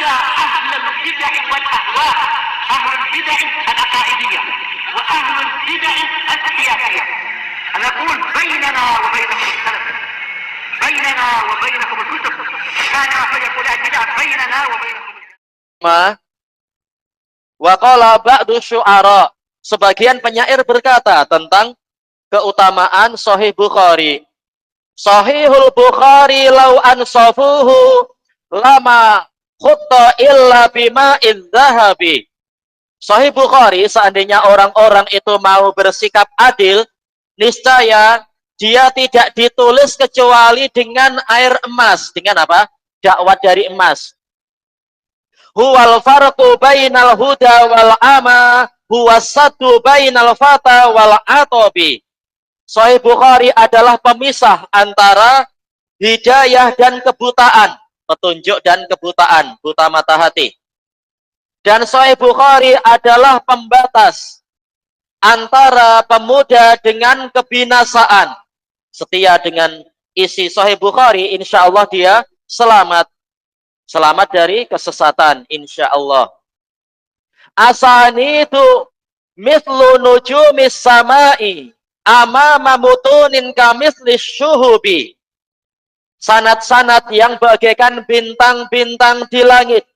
على أهل البدع والأهواء، أهل البدع العقائدية وأهل البدع السياسية. أنا أقول بيننا وبينكم السلف، بيننا وبينكم الكتب، كان فيقول البدع بيننا وبينكم. Wa qala ba'du syu'ara, sebagian penyair berkata tentang keutamaan Sahih Bukhari. Sahihul Bukhari law ansafuhu lama khutta illa bima'in dhahabi. Sahih Bukhari, seandainya orang-orang itu mau bersikap adil, niscaya dia tidak ditulis kecuali dengan air emas. Dengan apa? Dakwah dari emas. Huwal farqu bainal huda wal ama, huwas satu bainal fata wal atobi. Sahih Bukhari adalah pemisah antara hidayah dan kebutaan, petunjuk dan kebutaan, buta mata hati. Dan Sahih Bukhari adalah pembatas antara pemuda dengan kebinasaan. Setia dengan isi Sahih Bukhari, insya Allah dia selamat. Selamat dari kesesatan, insya Allah. Asani itu mithlu nujumis samai amama mutunin kamithlis syuhubi. Sanad-sanad yang bagaikan bintang-bintang di langit.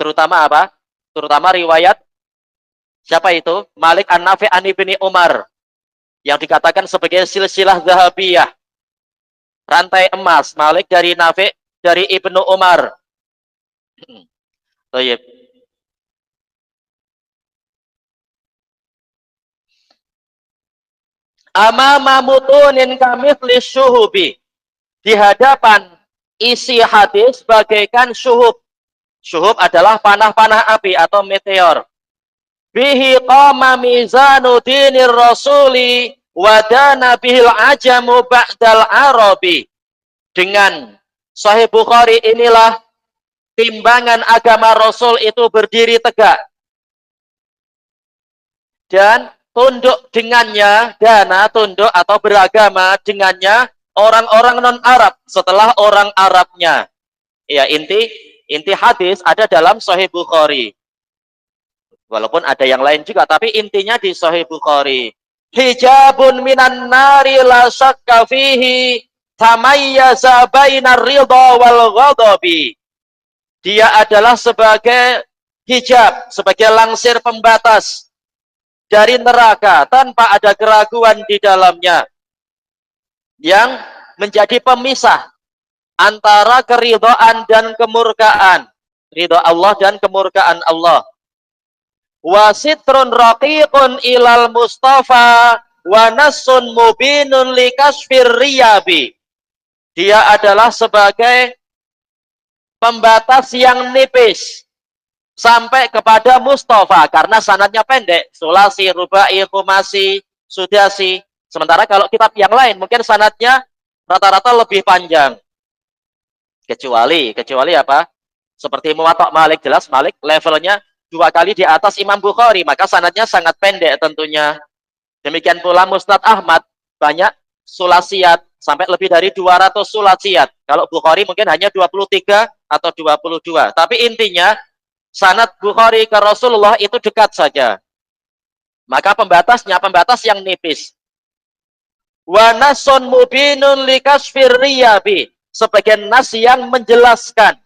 Terutama apa? Terutama riwayat siapa itu? Malik An-Nafi' an Ibni Umar, yang dikatakan sebagai silsilah zahabiyah, rantai emas. Malik dari Nafi', dari Ibnu Umar. Baik. Amama mutunin kamithlis syuhubi. Di hadapan isi hadis bagaikan syuhub. Syuhub adalah panah-panah api atau meteor. Bihi qama mizanu dinir rasuli wadana bihil ajamu ba'dal arabi. Dengan Sahih Bukhari inilah timbangan agama Rasul itu berdiri tegak. Dan tunduk dengannya, dana tunduk atau beragama dengannya orang-orang non-Arab setelah orang Arabnya. Ya, inti hadis ada dalam Sahih Bukhari. Walaupun ada yang lain juga, tapi intinya di Sahih Bukhari. Hijabun minan nari la syakka fihi tamayyaza bainar ridha wal ghadabi. Dia adalah sebagai hijab, sebagai langsir pembatas dari neraka tanpa ada keraguan di dalamnya, yang menjadi pemisah antara keridhaan dan kemurkaan, ridha Allah dan kemurkaan Allah. Wa sitrun raqiqun ilal mustafa wa nassun mubinun likasfir riyabi. Dia adalah sebagai pembatas yang nipis sampai kepada Mustafa, karena sanadnya pendek, sulasi, rubai, khumasi, sudasi. Sementara kalau kitab yang lain mungkin sanadnya rata-rata lebih panjang. Kecuali apa? Seperti Muwatta Malik, jelas Malik levelnya 2 kali di atas Imam Bukhari, maka sanadnya sangat pendek tentunya. Demikian pula Musnad Ahmad, banyak sulasiat, sampai lebih dari 200 sulasiat. Kalau Bukhari mungkin hanya 23 atau 22. Tapi intinya, sanad Bukhari ke Rasulullah itu dekat saja. Maka pembatasnya, pembatas yang nipis. Wa nasun mubinun likasfir riyabi. Sebagian nas yang menjelaskan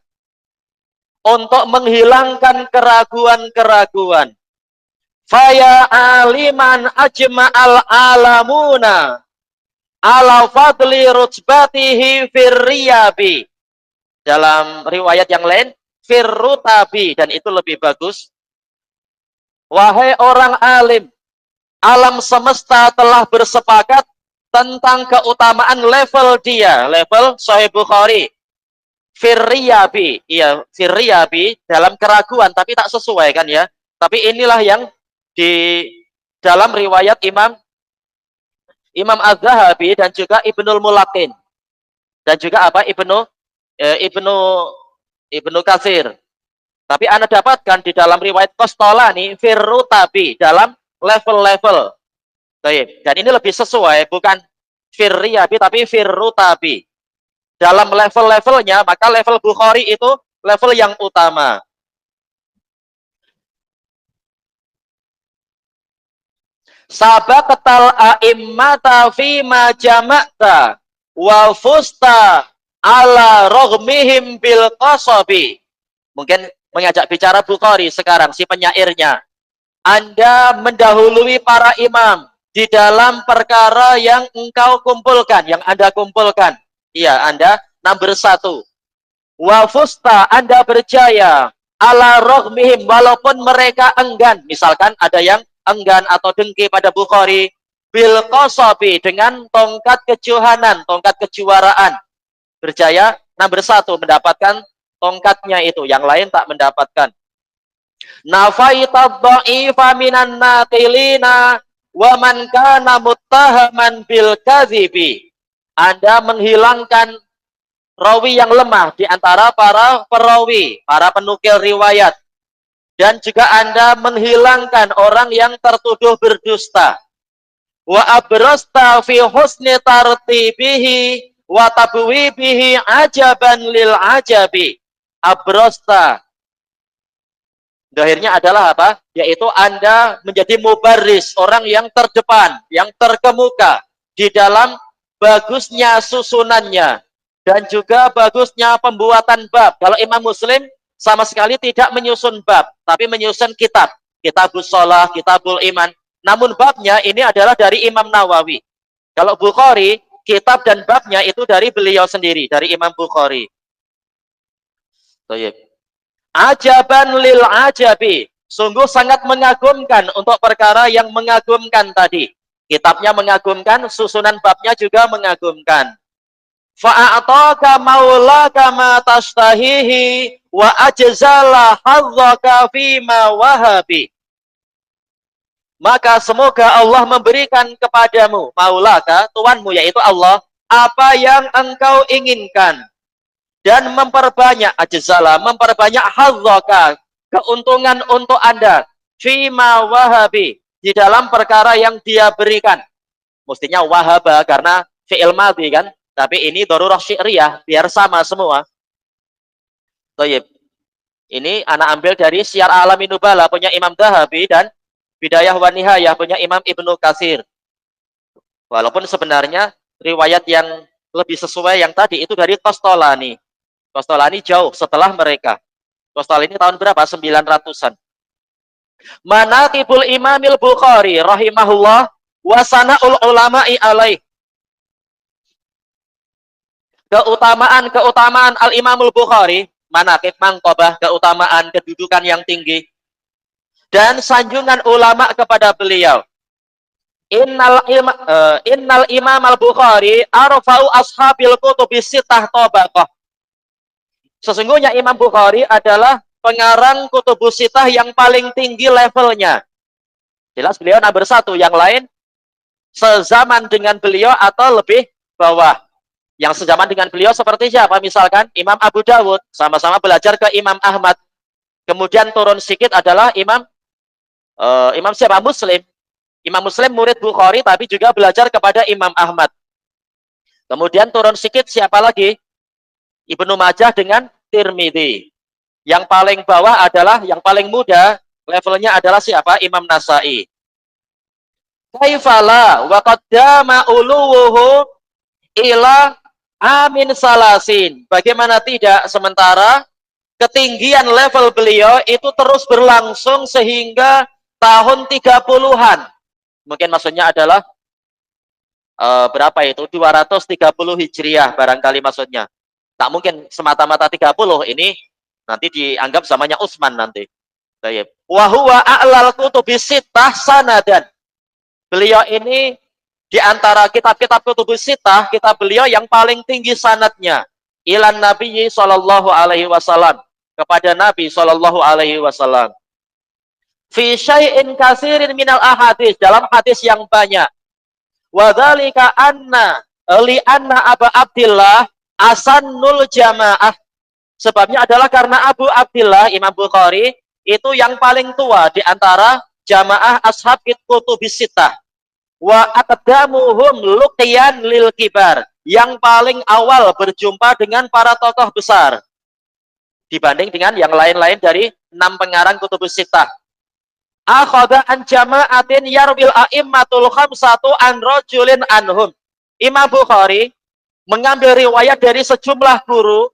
untuk menghilangkan keraguan-keraguan. Faya aliman ajma'al alamuna ala fadli rutbatihi firriyabi. Dalam riwayat yang lain, firrutabi, dan itu lebih bagus. Wahai orang alim, alam semesta telah bersepakat tentang keutamaan level dia, level Sahih Bukhari. Firriyabi, iya, firriyabi dalam keraguan, tapi tak sesuai kan ya. Tapi inilah yang di dalam riwayat Imam Az-Zahabi dan juga Ibnul Mulakin dan juga apa Ibnu Katsir. Tapi Anda dapatkan di dalam riwayat Qastolani firrutabi dalam level-level. Baik, dan ini lebih sesuai, bukan firriyabi tapi firrutabi. Dalam level-levelnya, maka level Bukhari itu level yang utama. Sabaqatal a'immata fima jama'ta wa fusta ala raghmihim bil qasabi. Mungkin mengajak bicara Bukhari sekarang si penyairnya. Anda mendahului para imam di dalam perkara yang engkau kumpulkan, yang Anda kumpulkan. Iya, Anda nomor 1. Wa fusta, Anda berjaya ala raghmihim, walaupun mereka enggan. Misalkan ada yang enggan atau dengki pada Bukhari, bil qasabi, dengan tongkat kejohanan, tongkat kejuaraan. Berjaya nomor 1 mendapatkan tongkatnya itu, yang lain tak mendapatkan. Nafaita dha'ifa minan natilina wa man kana muttahaman bil kadhibi. Anda menghilangkan rawi yang lemah di antara para perawi, para penukil riwayat. Dan juga Anda menghilangkan orang yang tertuduh berdusta. Wa abrasta fi husni tartibihi wa tabwibihi ajaban lil ajabi. Abrasta, akhirnya adalah apa? Yaitu Anda menjadi mubaris, orang yang terdepan, yang terkemuka di dalam bagusnya susunannya dan juga bagusnya pembuatan bab. Kalau Imam Muslim sama sekali tidak menyusun bab, tapi menyusun kitab, Kitabus Shalah, Kitabul Iman. Namun babnya ini adalah dari Imam Nawawi. Kalau Bukhari, kitab dan babnya itu dari beliau sendiri, dari Imam Bukhari. Baik. Ajaban lil ajabi, sungguh sangat mengagumkan untuk perkara yang mengagumkan tadi. Kitabnya mengagumkan, susunan babnya juga mengagumkan. Fa'ataka maulaka ma tastahihi wa ajzala hadzaka fima wahabi. Maka semoga Allah memberikan kepadamu, maulaka, Tuhanmu yaitu Allah, apa yang engkau inginkan. Dan memperbanyak ajzala, memperbanyak hadzaka, keuntungan untuk Anda, fima wahabi, di dalam perkara yang Dia berikan. Mestinya wahaba karena fi'il madhi kan, tapi ini darurah syi'riyah, biar sama semua. Thayyib. Ini anak ambil dari Syiar A'lamin Nubala punya Imam Dhahabi dan Bidayah wa Nihayah punya Imam Ibnu Katsir. Walaupun sebenarnya riwayat yang lebih sesuai yang tadi itu dari Qastolani. Qastolani jauh setelah mereka. Qastolani tahun berapa? 900-an. Manaqibul Imamil Bukhari rahimahullah wa sana'ul ulama'i alaih. Keutamaan Al-Imamul Bukhari, manaqib, mangkobah, keutamaan, kedudukan yang tinggi. Dan sanjungan ulama kepada beliau. Innal Imam Al-Bukhari arfa'u ashabil kutubi sittah tabaqah. Sesungguhnya Imam Bukhari adalah pengarang kutubus sittah yang paling tinggi levelnya. Jelas beliau nomor 1, yang lain sezaman dengan beliau atau lebih bawah. Yang sezaman dengan beliau seperti siapa? Misalkan Imam Abu Dawud, sama-sama belajar ke Imam Ahmad. Kemudian turun sedikit adalah Imam siapa? Muslim. Imam Muslim murid Bukhari tapi juga belajar kepada Imam Ahmad. Kemudian turun sedikit siapa lagi? Ibnu Majah dengan Tirmidzi. Yang paling bawah adalah, yang paling muda levelnya adalah siapa? Imam Nasai. Kaifala wa qaddama uluwuhu ila amin salasin. Bagaimana tidak, sementara ketinggian level beliau itu terus berlangsung sehingga tahun 30-an. Mungkin maksudnya adalah berapa itu? 230 Hijriah barangkali maksudnya. Tak mungkin semata-mata 30, ini nanti dianggap zamannya Utsman nanti. Wa huwa a'lal kutubi sittah sanadan. Beliau ini di antara kitab-kitab kutubus sittah, kitab beliau yang paling tinggi sanadnya ilan Nabi sallallahu alaihi wasallam, kepada Nabi sallallahu alaihi wasallam. Fi syai'in katsirin minal ahadits, dalam hadis yang banyak. Wa dzalika anna Abu Abdillah asannul jamaah. Sebabnya adalah karena Abu Abdillah Imam Bukhari itu yang paling tua di antara jamaah ashab kutubis sittah. Wa aqdamuhum luqyan lil kibar, yang paling awal berjumpa dengan para tokoh besar. dibanding dengan yang lain-lain dari 6 pengarang kutubus sittah. Akhadha an jama'atin yarwil a'immatul khamsatu an rajulin anhum. Imam Bukhari mengambil riwayat dari sejumlah guru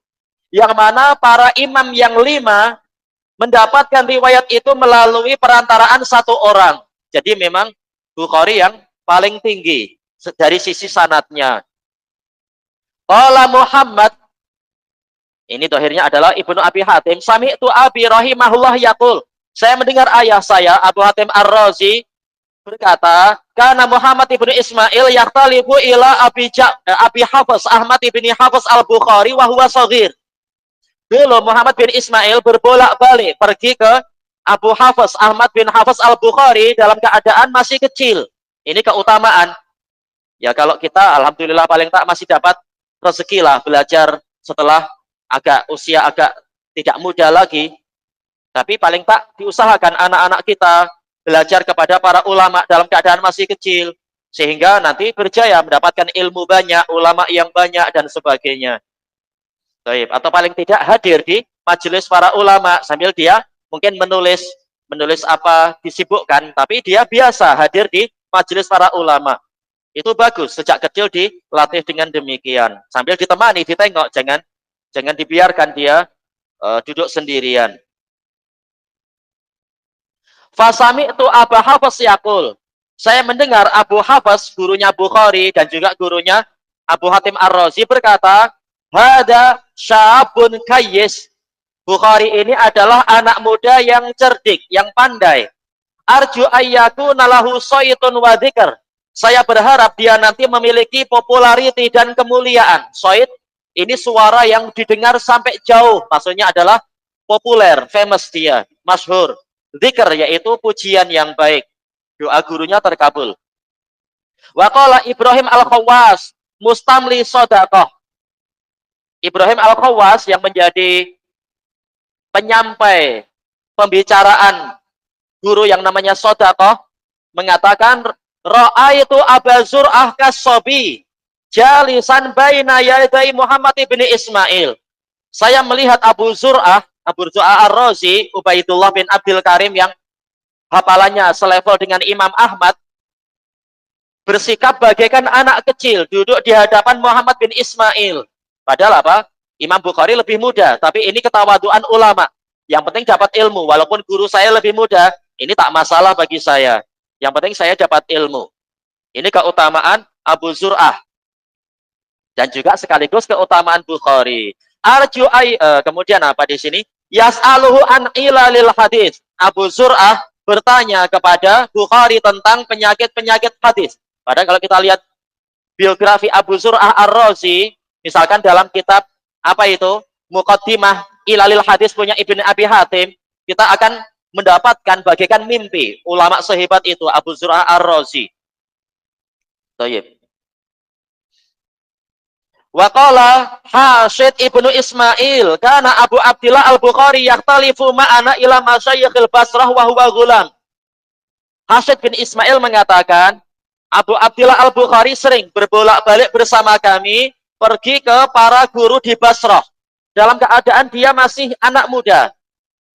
yang mana para imam yang 5 mendapatkan riwayat itu melalui perantaraan satu orang. Jadi memang Bukhari yang paling tinggi dari sisi sanadnya. Qala Muhammad, ini dohirnya adalah Ibnu Abi Hatim, sami'tu Abi rahimahullah yaqul, saya mendengar ayah saya Abu Hatim Ar-Razi berkata, karena Muhammad ibnu Ismail yaktalifu ila Abi Hafiz Ahmad ibni Hafiz Al-Bukhari wa huwa shaghir. Dulu Muhammad bin Ismail berbolak-balik pergi ke Abu Hafiz Ahmad bin Hafiz Al-Bukhari dalam keadaan masih kecil. Ini keutamaan. Ya kalau kita alhamdulillah paling tak masih dapat rezeki lah belajar setelah usia agak tidak muda lagi. Tapi paling tak diusahakan anak-anak kita belajar kepada para ulama dalam keadaan masih kecil. Sehingga nanti berjaya mendapatkan ilmu banyak, ulama yang banyak, dan sebagainya. Atau paling tidak hadir di majelis para ulama sambil dia mungkin menulis apa, disibukkan. Tapi dia biasa hadir di majelis para ulama. Itu bagus, sejak kecil dilatih dengan demikian. Sambil ditemani, ditengok, jangan dibiarkan dia duduk sendirian. Fasami'tu Abu Hafiz yaqul. Saya mendengar Abu Hafiz, gurunya Bukhari dan juga gurunya Abu Hatim Ar-Razi berkata, hada syabun kayyis. Bukhari ini adalah anak muda yang cerdik, yang pandai. Arju ayyakuna lahu soitun wa dzikr. Saya berharap dia nanti memiliki populariti dan kemuliaan. Soit ini suara yang didengar sampai jauh, maksudnya adalah populer, famous dia, masyhur. Dzikr yaitu pujian yang baik. Doa gurunya terkabul. Wa qala Ibrahim Al-Khawwas mustamli shadaqah. Ibrahim Al-Khawwas yang menjadi penyampai pembicaraan guru yang namanya shadaqah mengatakan ra'aitu Aba Zur'ah kas-sabi jalisan baina yaday Muhammad ibn Ismail. Saya melihat Abu Zur'ah Ar-Razi, Ubaidullah bin Abdul Karim yang hafalannya selevel dengan Imam Ahmad, bersikap bagaikan anak kecil duduk di hadapan Muhammad bin Ismail. Padahal apa? Imam Bukhari lebih muda, tapi ini ketawaduan ulama. Yang penting dapat ilmu, walaupun guru saya lebih muda, ini tak masalah bagi saya. Yang penting saya dapat ilmu. Ini keutamaan Abu Zur'ah. Dan juga sekaligus keutamaan Bukhari. Kemudian apa di sini? Yas'aluhu an ilalil hadis. Abu Zur'ah bertanya kepada Bukhari tentang penyakit-penyakit hadis. Padahal kalau kita lihat biografi Abu Zur'ah Ar-Razi, misalkan dalam kitab apa itu? Muqaddimah Ilalil Hadis punya Ibnu Abi Hatim, kita akan mendapatkan bagaikan mimpi ulama sehebat itu Abu Zur'ah Ar-Razi. Baik. Wa qala Hasyid ibnu Ismail kana Abu Abdillah Al-Bukhari yakhtalifu ma'ana ila masyayikhil Basrah wa huwa gulam. Hasyid bin Ismail mengatakan, Abu Abdillah Al-Bukhari sering berbolak-balik bersama kami pergi ke para guru di Basrah dalam keadaan dia masih anak muda.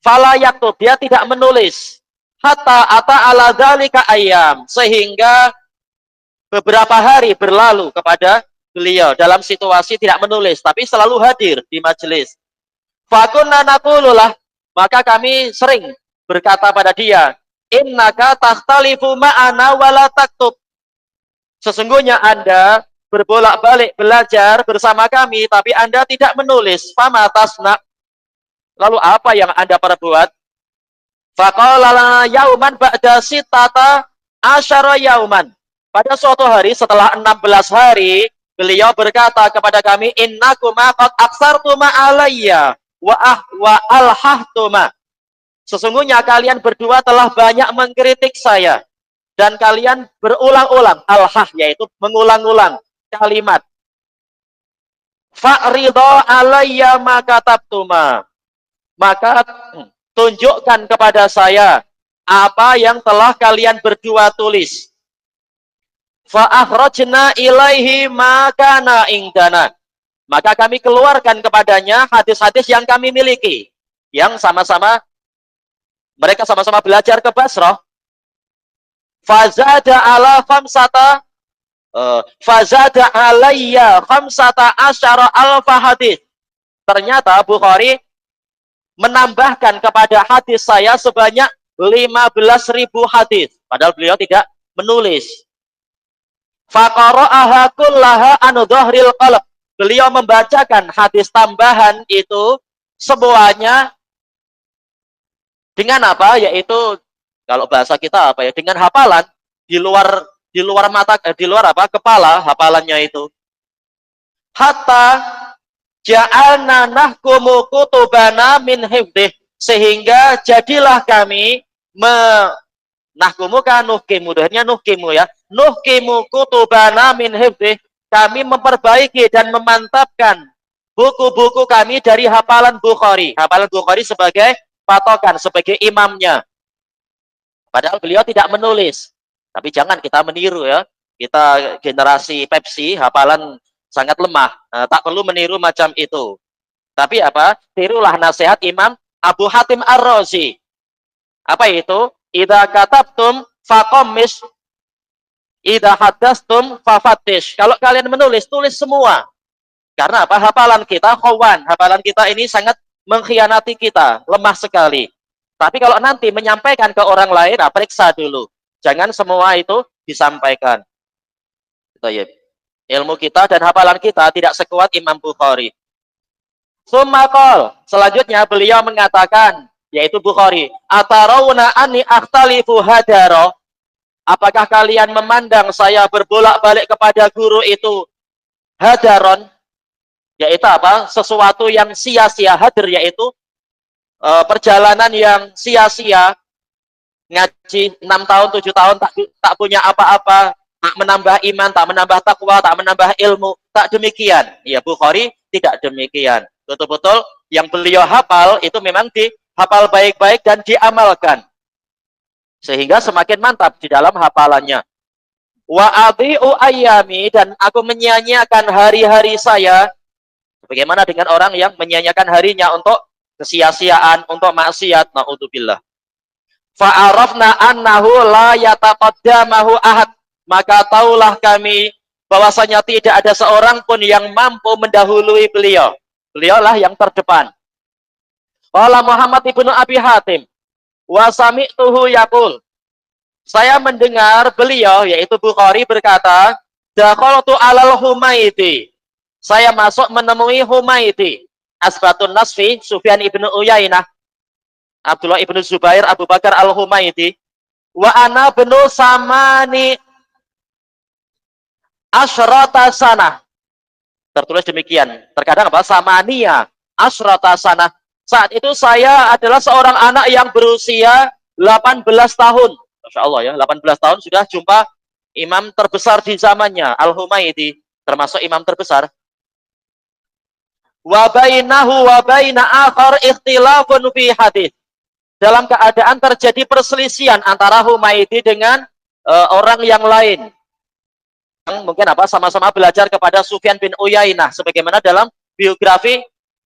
Fala yaktub, dia tidak menulis. Hatta ata ala dzalika ayyam, sehingga beberapa hari berlalu kepada beliau dalam situasi tidak menulis, tapi selalu hadir di majelis. Fakunna naqululah, maka kami sering berkata pada dia, innaka takhtalifu ma'ana wala taktub. Sesungguhnya Anda berbolak-balik belajar bersama kami, tapi Anda tidak menulis. Fama tasna. Lalu apa yang Anda perbuat? Faqala lana yauman ba'da sittata asyara yauman. Pada suatu hari setelah 16 hari, beliau berkata kepada kami, innakuma qad aksartuma alayya wa alhahtuma. Sesungguhnya kalian berdua telah banyak mengkritik saya dan kalian berulang-ulang alhah, yaitu mengulang-ulang kalimat. Fa'ridha alayya ma katabtuma. Maka tunjukkan kepada saya apa yang telah kalian berdua tulis. Fa akhrajna ilaihi ma kana indana. maka kami keluarkan kepadanya hadis-hadis yang kami miliki, yang sama-sama mereka sama-sama belajar ke Basrah. Fazada ala khamsata fazada alayya khamsata asyara alfa hadis. Ternyata Bukhari menambahkan kepada hadis saya sebanyak 15.000 hadis. Padahal beliau tidak menulis. Faqara'aha kullaha an dhahril qalb. Beliau membacakan hadis tambahan itu semuanya dengan apa? Yaitu kalau bahasa kita apa ya? Dengan hafalan di luar mata, di luar apa? Kepala hafalannya itu. Hatta ja'alna nahkumu kutubana min hifdih, sehingga jadilah kami nahkumu kan nuhkimu, doanya nuhkimu ya. Nuhkimu kutubana min hifdih, kami memperbaiki dan memantapkan buku-buku kami dari hafalan Bukhari. Hafalan Bukhari sebagai patokan, sebagai imamnya. Padahal beliau tidak menulis. Tapi jangan kita meniru ya. Kita generasi Pepsi, hafalan sangat lemah. Tak perlu meniru macam itu. Tapi apa? Tirulah nasihat Imam Abu Hatim Ar-Razi. Apa itu? Idza katabtum faqammis, idza haddastum fafattish. Kalau kalian menulis, tulis semua. Karena apa? Hafalan kita khawan. Hafalan kita ini sangat mengkhianati kita, lemah sekali. Tapi kalau nanti menyampaikan ke orang lain, periksa dulu. Jangan semua itu disampaikan. Ilmu kita dan hafalan kita tidak sekuat Imam Bukhari. Sumaqol, selanjutnya beliau mengatakan, yaitu Bukhari, atarawna anni akhtalifu hadaro. Apakah kalian memandang saya berbolak-balik kepada guru itu hadaron? Yaitu apa? Sesuatu yang sia-sia. Hadir yaitu perjalanan yang sia-sia. Ngaji 6 tahun, 7 tahun tak punya apa-apa, tak menambah iman, tak menambah takwa, tak menambah ilmu, tak demikian. Ya, Bukhari tidak demikian. Betul-betul yang beliau hafal itu memang dihafal baik-baik dan diamalkan. Sehingga semakin mantap di dalam hafalannya. Wa adhi'u ayyami, dan aku menyia-nyiakan hari-hari saya. Bagaimana dengan orang yang menyia-nyiakan harinya untuk kesia-siaan, untuk maksiat, na'udzubillah. Fa'arafna annahu la yataqaddamahu ahad. Maka taulah kami bahwasanya tidak ada seorang pun yang mampu mendahului beliau. Beliaulah yang terdepan. Qala Muhammad ibnu Abi Hatim, wa sami'tuhu yaqul. Saya mendengar beliau, yaitu Bukhari, berkata, dakhaltu alal Humaidi. Saya masuk menemui Humaidi. Asbatun Nasfi, Sufyan ibnu Uyainah, Abdullah ibnu Zubair, Abu Bakar al-Humaidi. Wa ana benu samani asyrata sanah. Tertulis demikian. Terkadang apa? Samania asyrata sanah. Saat itu saya adalah seorang anak yang berusia 18 tahun. Masya Allah ya, 18 tahun sudah jumpa imam terbesar di zamannya, Al-Humaidi, termasuk imam terbesar. Wa bainahu wa baina akhar ikhtilafun fi hadis. Dalam keadaan terjadi perselisihan antara Humaidi dengan orang yang lain. Yang mungkin apa? Sama-sama belajar kepada Sufyan bin Uyainah. Sebagaimana dalam biografi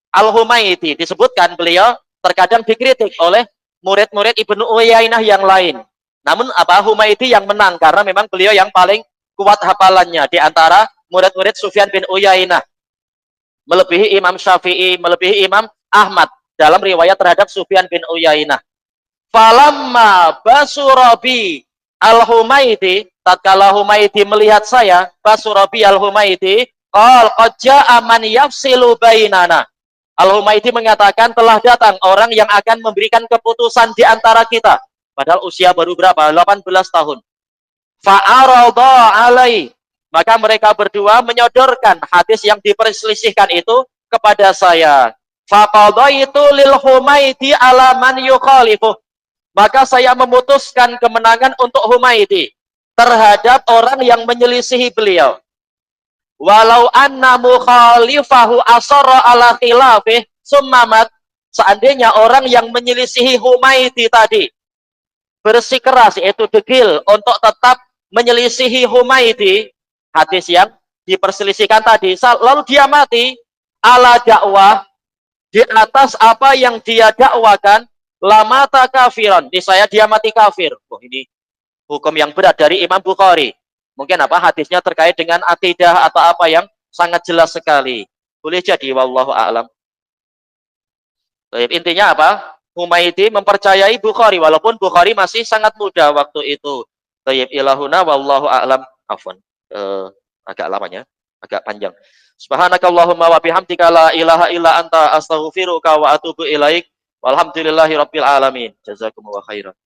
Al-Humaidi disebutkan beliau terkadang dikritik oleh murid-murid Ibnu Uyainah yang lain. Namun apa? Humaidi yang menang karena memang beliau yang paling kuat hafalannya di antara murid-murid Sufyan bin Uyainah. Melebihi Imam Syafi'i, melebihi Imam Ahmad dalam riwayat terhadap Sufyan bin Uyainah. Falamma basurabi al-Humaidi, tatkala Humaidi melihat saya, basurabi al-Humaidi, qal qad ja'a man yafsilu bainana. Al-Humaidi mengatakan telah datang orang yang akan memberikan keputusan di antara kita. Padahal usia baru berapa? 18 tahun. Fa'arada alai. Maka mereka berdua menyodorkan hadis yang diperselisihkan itu kepada saya. Faqadaitu lil Humaidi ala man yukhalifuh. Maka saya memutuskan kemenangan untuk Humaidi terhadap orang yang menyelisihi beliau. Walau anna mukhalifahu asara ala khilafih summamat. Seandainya orang yang menyelisihi Humaidi tadi bersikeras, yaitu degil untuk tetap menyelisihi Humaidi, hadis yang diperselisihkan tadi, lalu dia mati, ala dakwah, di atas apa yang dia dakwakan, lamata kafiran, niscaya dia mati kafir. Oh, ini hukum yang berat dari Imam Bukhari. Mungkin apa hadisnya terkait dengan akidah atau apa yang sangat jelas sekali. Boleh jadi, wallahu a'lam. Intinya apa? Humaydi mempercayai Bukhari walaupun Bukhari masih sangat muda waktu itu. Tayyib ilahuna wallahu a'lam. Afwan. Agak lamanya, agak panjang. Subhanakallahumma wa bihamdika la ilaha illa anta astaghfiruka wa atubu ilaik. Walhamdulillahi rabbil alamin. Jazakumullahu khairan.